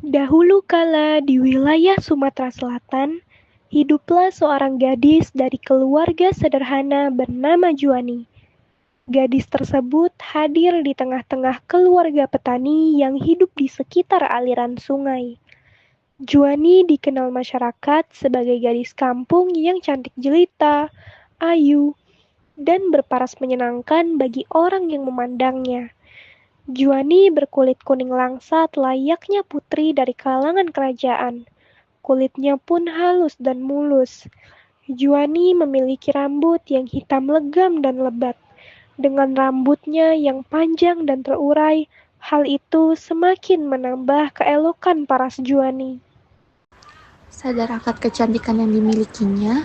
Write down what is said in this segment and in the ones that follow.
Dahulu kala di wilayah Sumatera Selatan, hiduplah seorang gadis dari keluarga sederhana bernama Juani. Gadis tersebut hadir di tengah-tengah keluarga petani yang hidup di sekitar aliran sungai. Juani dikenal masyarakat sebagai gadis kampung yang cantik jelita, ayu, dan berparas menyenangkan bagi orang yang memandangnya. Juani berkulit kuning langsat layaknya putri dari kalangan kerajaan. Kulitnya pun halus dan mulus. Juani memiliki rambut yang hitam legam dan lebat. Dengan rambutnya yang panjang dan terurai, hal itu semakin menambah keelokan paras Juani. Sadar akan kecantikan yang dimilikinya,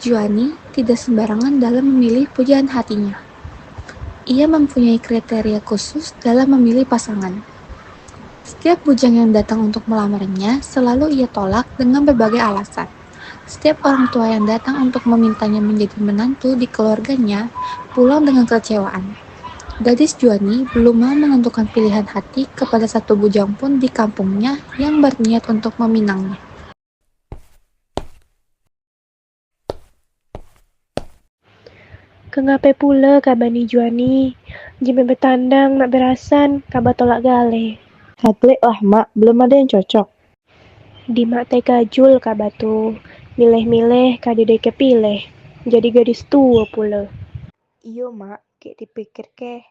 Juani tidak sembarangan dalam memilih pujaan hatinya. Ia mempunyai kriteria khusus dalam memilih pasangan. Setiap bujang yang datang untuk melamarnya selalu ia tolak dengan berbagai alasan. Setiap orang tua yang datang untuk memintanya menjadi menantu di keluarganya pulang dengan kekecewaan. Gadis Juani belum mau menentukan pilihan hati kepada satu bujang pun di kampungnya yang berniat untuk meminangnya. Kengape pula kabani Juani? Jeme betandang nak berasan, kaba tolak gale. Haglek lah mak, belum ada yang cocok. Di mak teh kajul kaba tu. Milih-milih kadide kepilih. Jadi gadis tua pula. Iyo mak, kayak dipikir ke.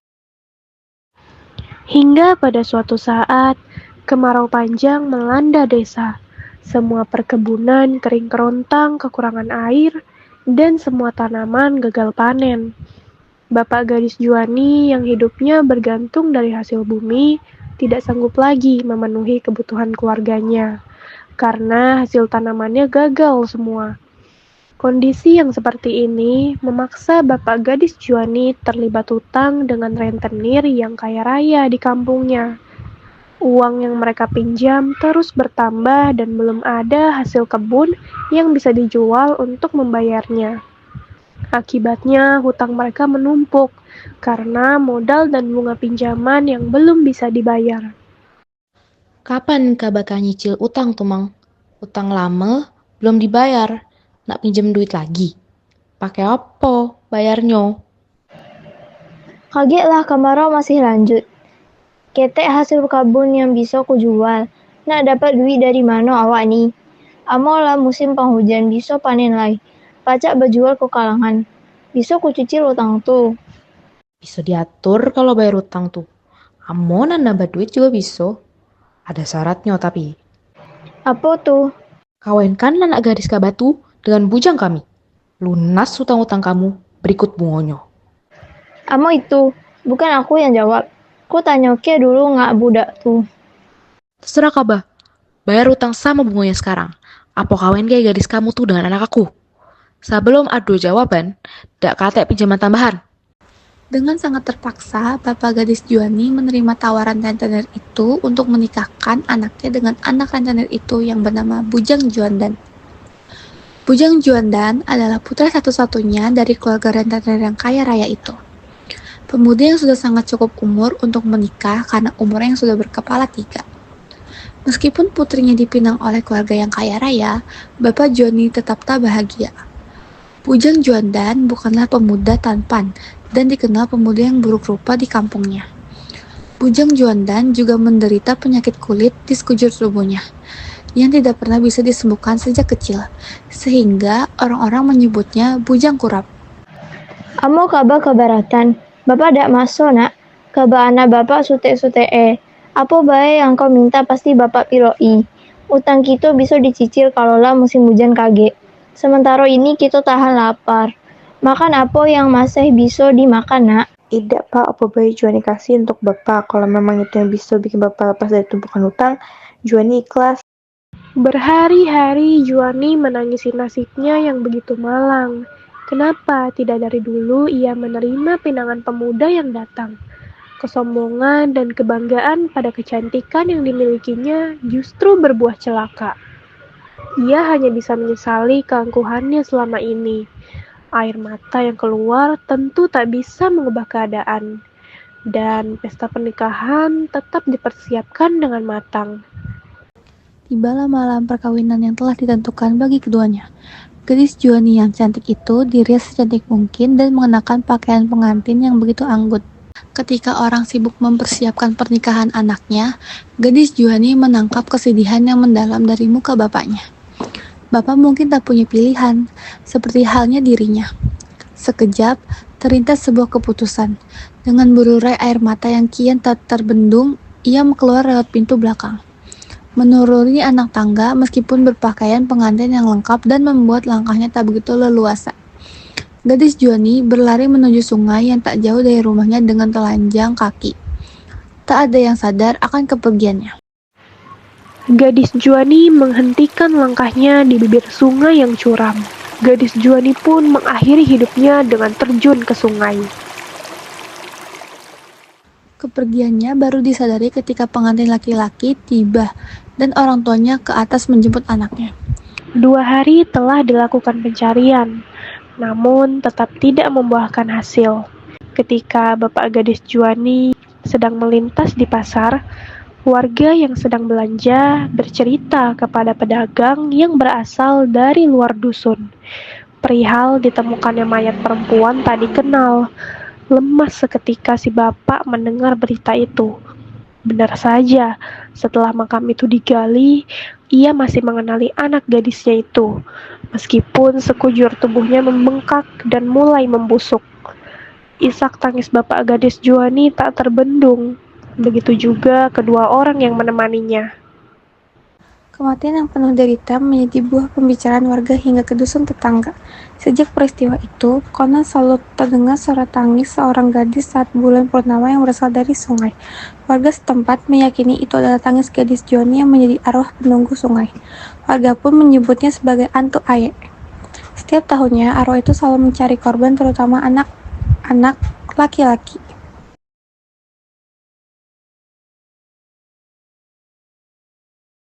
Hingga pada suatu saat, kemarau panjang melanda desa. Semua perkebunan kering kerontang kekurangan air, dan semua tanaman gagal panen. Bapak gadis Juani yang hidupnya bergantung dari hasil bumi tidak sanggup lagi memenuhi kebutuhan keluarganya, karena hasil tanamannya gagal semua. Kondisi yang seperti ini memaksa bapak gadis Juani terlibat hutang dengan rentenir yang kaya raya di kampungnya. Uang yang mereka pinjam terus bertambah dan belum ada hasil kebun yang bisa dijual untuk membayarnya. Akibatnya hutang mereka menumpuk karena modal dan bunga pinjaman yang belum bisa dibayar. Kapan ka bakal nyicil utang tuh, Mang? Utang lama, belum dibayar. Nak pinjem duit lagi. Pakai apa bayarnya? Kagetlah kemarau masih lanjut. Ketek hasil kabun yang bisa ku jual. Nak dapat duit dari mana awak ni? Amolah musim penghujan bisa panen lagi. Pacak berjual ke kalangan. Bisa ku cicil utang tu. Bisa diatur kalau bayar utang tuh. Amonan nambah duit juga bisa. Ada syaratnya tapi. Apa tu? Kawinkan anak gadis kabatu dengan bujang kami. Lunas utang-utang kamu, berikut bunganya. Amo itu. Bukan aku yang jawab. Ku tanya ke dulu ngak budak tu. Terserah kabah. Bayar utang sama bunganya sekarang. Apa kawin kayak gadis kamu tuh dengan anak aku? Sebelum adu jawaban, dak kate pinjaman tambahan. Dengan sangat terpaksa, bapak gadis Juani menerima tawaran rentenir itu untuk menikahkan anaknya dengan anak rentenir itu yang bernama Bujang Juandan. Bujang Juandan adalah putra satu-satunya dari keluarga rentenir yang kaya raya itu. Pemuda yang sudah sangat cukup umur untuk menikah karena umurnya yang sudah berkepala 3. Meskipun putrinya dipinang oleh keluarga yang kaya raya, bapak Juani tetap tak bahagia. Bujang Juandan bukanlah pemuda tampan dan dikenal pemuda yang buruk rupa di kampungnya. Bujang Juandan juga menderita penyakit kulit di sekujur tubuhnya yang tidak pernah bisa disembuhkan sejak kecil, sehingga orang-orang menyebutnya Bujang Kurap. Amo kaba keberatan. Bapak dak masuk nak. Kaba anak bapak sute-sute Apa bae yang kau minta pasti bapak piroi. Utang kita bisa dicicil kalaulah musim hujan kaget. Sementara ini kita tahan lapar. Makan apa yang masih bisa dimakan nak. Tidak pak, apa baik Juani kasih untuk bapak. Kalau memang itu yang bisa bikin bapak lepas dari tumpukan hutang, Juani ikhlas. Berhari-hari Juani menangisi nasibnya yang begitu malang. Kenapa tidak dari dulu ia menerima pinangan pemuda yang datang? Kesombongan dan kebanggaan pada kecantikan yang dimilikinya justru berbuah celaka. Ia hanya bisa menyesali keangkuhannya selama ini. Air mata yang keluar tentu tak bisa mengubah keadaan. Dan pesta pernikahan tetap dipersiapkan dengan matang. Tibalah malam perkawinan yang telah ditentukan bagi keduanya. Gadis Juani yang cantik itu dirias secantik mungkin dan mengenakan pakaian pengantin yang begitu anggun. Ketika orang sibuk mempersiapkan pernikahan anaknya, gadis Juani menangkap kesedihan yang mendalam dari muka bapaknya. Bapak mungkin tak punya pilihan, seperti halnya dirinya. Sekejap, terlintas sebuah keputusan. Dengan berurai air mata yang kian tak terbendung, ia keluar lewat pintu belakang. Menuruni anak tangga meskipun berpakaian pengantin yang lengkap dan membuat langkahnya tak begitu leluasa. Gadis Juani berlari menuju sungai yang tak jauh dari rumahnya dengan telanjang kaki. Tak ada yang sadar akan kepergiannya. Gadis Juani menghentikan langkahnya di bibir sungai yang curam. Gadis Juani pun mengakhiri hidupnya dengan terjun ke sungai. Kepergiannya baru disadari ketika pengantin laki-laki tiba dan orang tuanya ke atas menjemput anaknya. 2 hari telah dilakukan pencarian, namun tetap tidak membuahkan hasil. Ketika bapak gadis Juani sedang melintas di pasar, warga yang sedang belanja bercerita kepada pedagang yang berasal dari luar dusun. Perihal ditemukannya mayat perempuan tak dikenal. Lemas seketika si bapak mendengar berita itu. Benar saja, setelah makam itu digali, ia masih mengenali anak gadisnya itu, meskipun sekujur tubuhnya membengkak dan mulai membusuk. Isak tangis bapak gadis Juani tak terbendung, begitu juga kedua orang yang menemaninya. Kematian yang penuh derita menjadi buah pembicaraan warga hingga ke dusun tetangga. Sejak peristiwa itu, konon selalu terdengar suara tangis seorang gadis saat bulan purnama yang berasal dari sungai. Warga setempat meyakini itu adalah tangis gadis Juani yang menjadi arwah penunggu sungai. Warga pun menyebutnya sebagai Antu Aye. Setiap tahunnya, arwah itu selalu mencari korban, terutama anak-anak laki-laki.